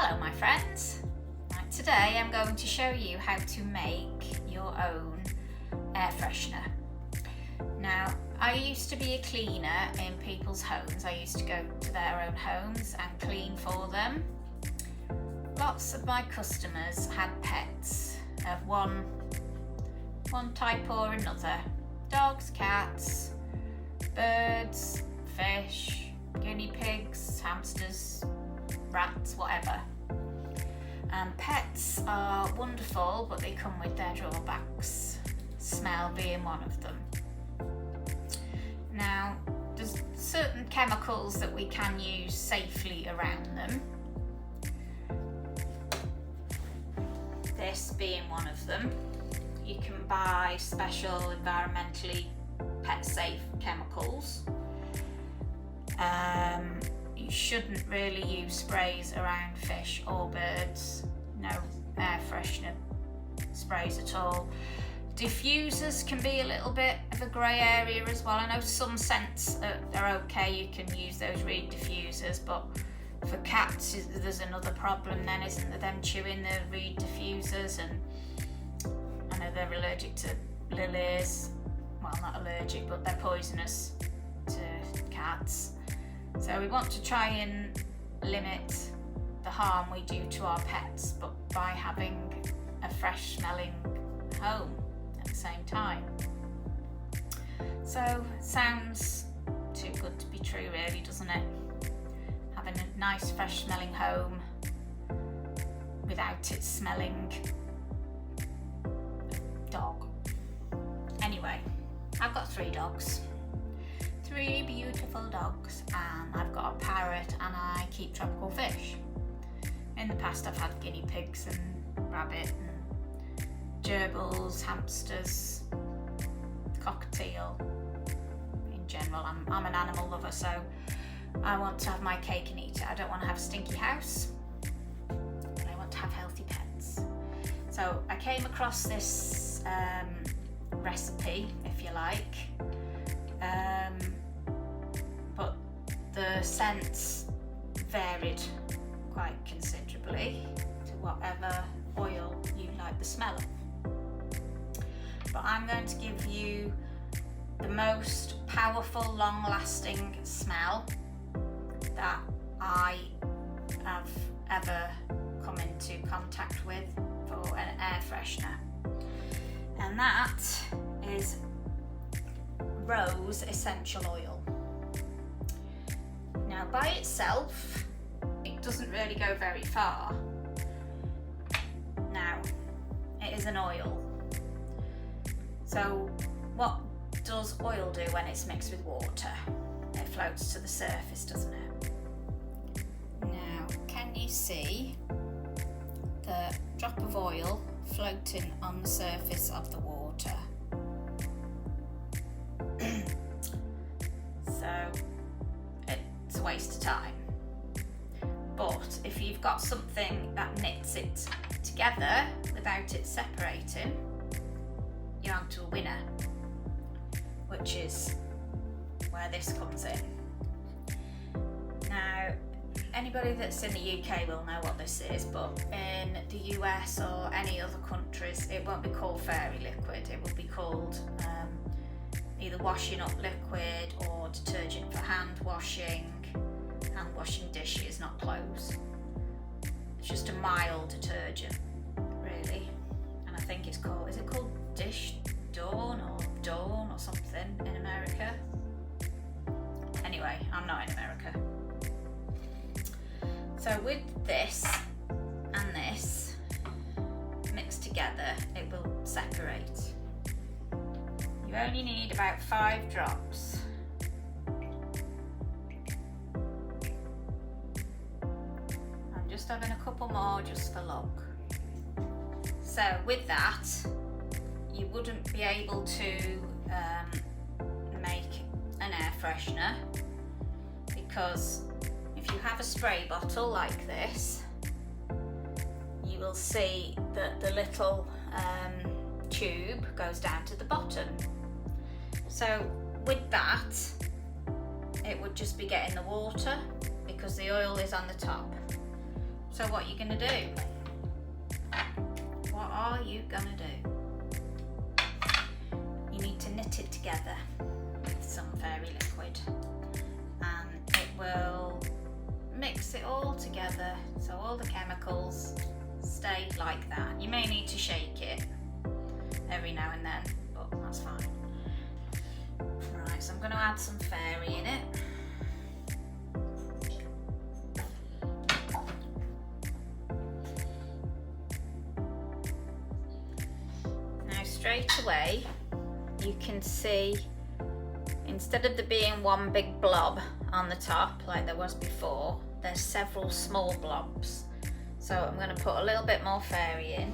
Hello my friends. Right, today I'm going to show you how to make your own air freshener. Now, I used to be a cleaner in people's homes. I used to go to their own homes and clean for them. Lots of my customers had pets of one type or another. Dogs, cats, birds, fish, guinea pigs, hamsters, rats, whatever. Pets are wonderful, but they come with their drawbacks, smell being one of them. Now, there's certain chemicals that we can use safely around them. This being one of them. You can buy special environmentally pet-safe chemicals. You shouldn't really use sprays around fish or birds. No air freshener sprays at all. Diffusers can be a little bit of a grey area as well. I know some scents are okay, you can use those reed diffusers, but for cats there's another problem then, isn't there, them chewing the reed diffusers, and I know they're allergic to lilies. Well, not allergic, but they're poisonous to cats. So we want to try and limit the harm we do to our pets, but by having a fresh smelling home at the same time. So sounds too good to be true really, doesn't it? Having a nice fresh smelling home without it smelling dog. Anyway, I've got 3 dogs. 3 beautiful dogs, and I've got a parrot, and I keep tropical fish. In the past I've had guinea pigs and rabbit and gerbils, hamsters, cockatiel. In general, I'm an animal lover, so I want to have my cake and eat it. I don't want to have a stinky house, but I want to have healthy pets. So I came across this recipe, if you like, but the scents varied quite considerably to whatever oil you like the smell of. But I'm going to give you the most powerful, long-lasting smell that I have ever come into contact with for an air freshener, and that is rose essential oil. Now, by itself, it doesn't really go very far. Now, it is an oil. So, what does oil do when it's mixed with water? It floats to the surface, doesn't it? Now, can you see the drop of oil floating on the surface of the water? So it's a waste of time. But if you've got something that knits it together without it separating, you're onto a winner, which is where this comes in. Now, anybody that's in the UK will know what this is, but in the US or any other countries, it won't be called fairy liquid. It will be called either washing up liquid or detergent for hand washing dishes, not clothes. It's just a mild detergent, really. And I think is it called Dish Dawn or something in America? Anyway, I'm not in America. So with this and this mixed together, it will separate. You only need about 5 drops. I'm just having a couple more just for luck. So with that, you wouldn't be able to make an air freshener, because if you have a spray bottle like this, you will see that the little tube goes down to the bottom. So with that, it would just be getting the water because the oil is on the top. So what are you gonna do? What are you gonna do? You need to knit it together with some fairy liquid, and it will mix it all together so all the chemicals stay like that. You may need to shake it every now and then, but that's fine. Right, so I'm going to add some fairy in it. Now straight away you can see, instead of there being one big blob on the top like there was before, there's several small blobs. So I'm going to put a little bit more fairy in.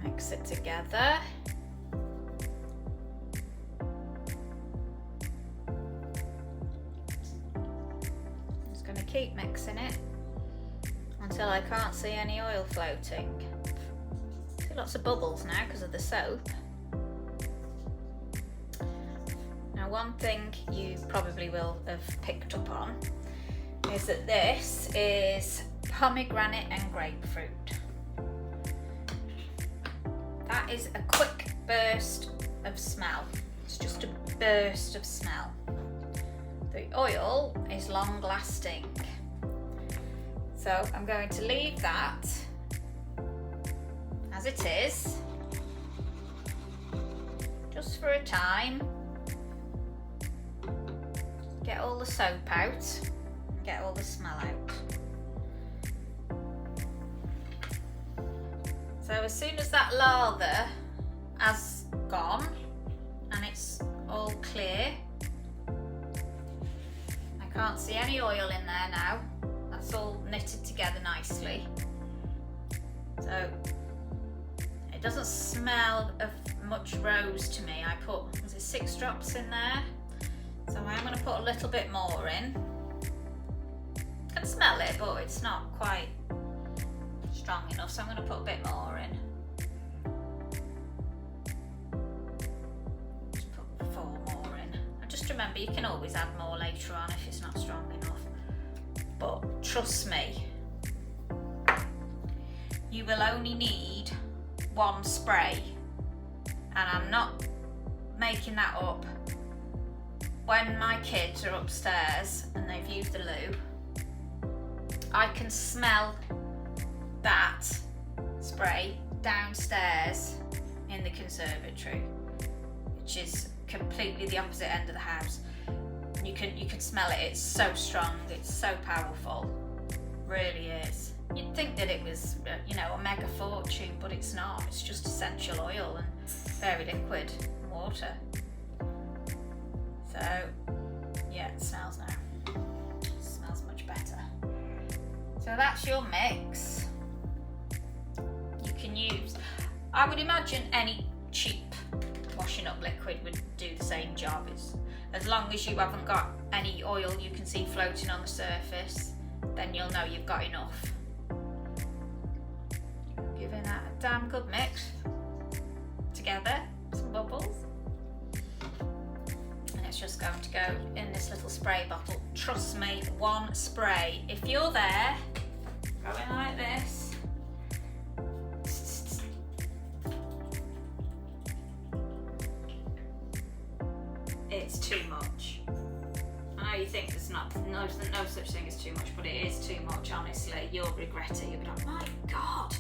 Mix it together. Just going to keep mixing it until I can't see any oil floating. See lots of bubbles now because of the soap. Now, one thing you probably will have picked up on is that this is pomegranate and grapefruit. That is a quick burst of smell. It's just a burst of smell. The oil is long lasting. So I'm going to leave that as it is, just for a time. Get all the soap out and get all the smell out. So as soon as that lather has gone and it's all clear, I can't see any oil in there now. That's all knitted together nicely. So it doesn't smell of much rose to me. I put, was it 6 drops in there? So I'm going to put a little bit more in. I can smell it, but it's not quite strong enough, so I'm going to put a bit more in. Just put 4 more in. And just remember, you can always add more later on if it's not strong enough. But trust me, you will only need 1 spray. And I'm not making that up. When my kids are upstairs and they've used the loo, I can smell that spray downstairs in the conservatory, which is completely the opposite end of the house. You can smell it. It's so strong. It's so powerful. Really is. You'd think that it was, a mega fortune, but it's not. It's just essential oil and fairy liquid and water. So, yeah, it smells now. It smells much better. So that's your mix. You can use, I would imagine any cheap washing up liquid would do the same job. It's, as long as you haven't got any oil you can see floating on the surface, then you'll know you've got enough. Giving that a damn good mix together, some bubbles. It's just going to go in this little spray bottle. Trust me, 1 spray. If you're there, going like this, it's too much. I know you think there's no such thing as too much, but it is too much, honestly. You'll regret it. You'll be like, my God,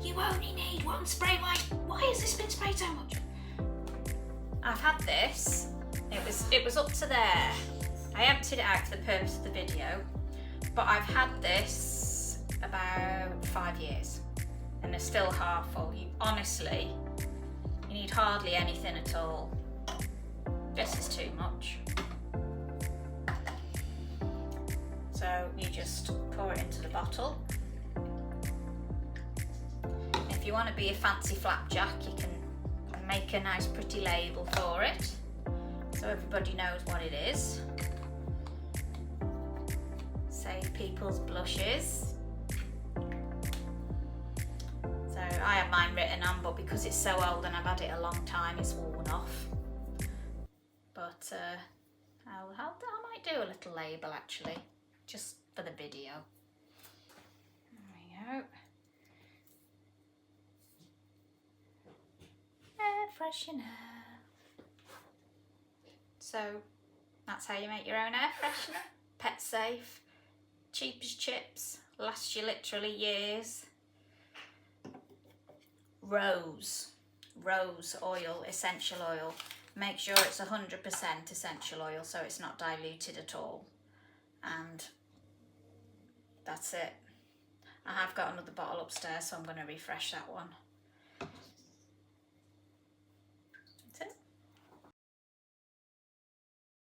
you only need 1 spray. Why has this been sprayed so much? I've had this. It was up to there. I emptied it out for the purpose of the video, but I've had this about 5 years and it's still half full. Honestly, you need hardly anything at all. This is too much. So you just pour it into the bottle. If you want to be a fancy flapjack, you can make a nice pretty label for it, so everybody knows what it is. Say People's Blushes. So I have mine written on, but because it's so old and I've had it a long time, it's worn off. But I might do a little label actually, just for the video. There we go. Air freshener. So that's how you make your own air freshener. Pet safe, cheap as chips, lasts you literally years. Rose oil, essential oil. Make sure it's 100% essential oil so it's not diluted at all. And that's it. I have got another bottle upstairs, so I'm going to refresh that one.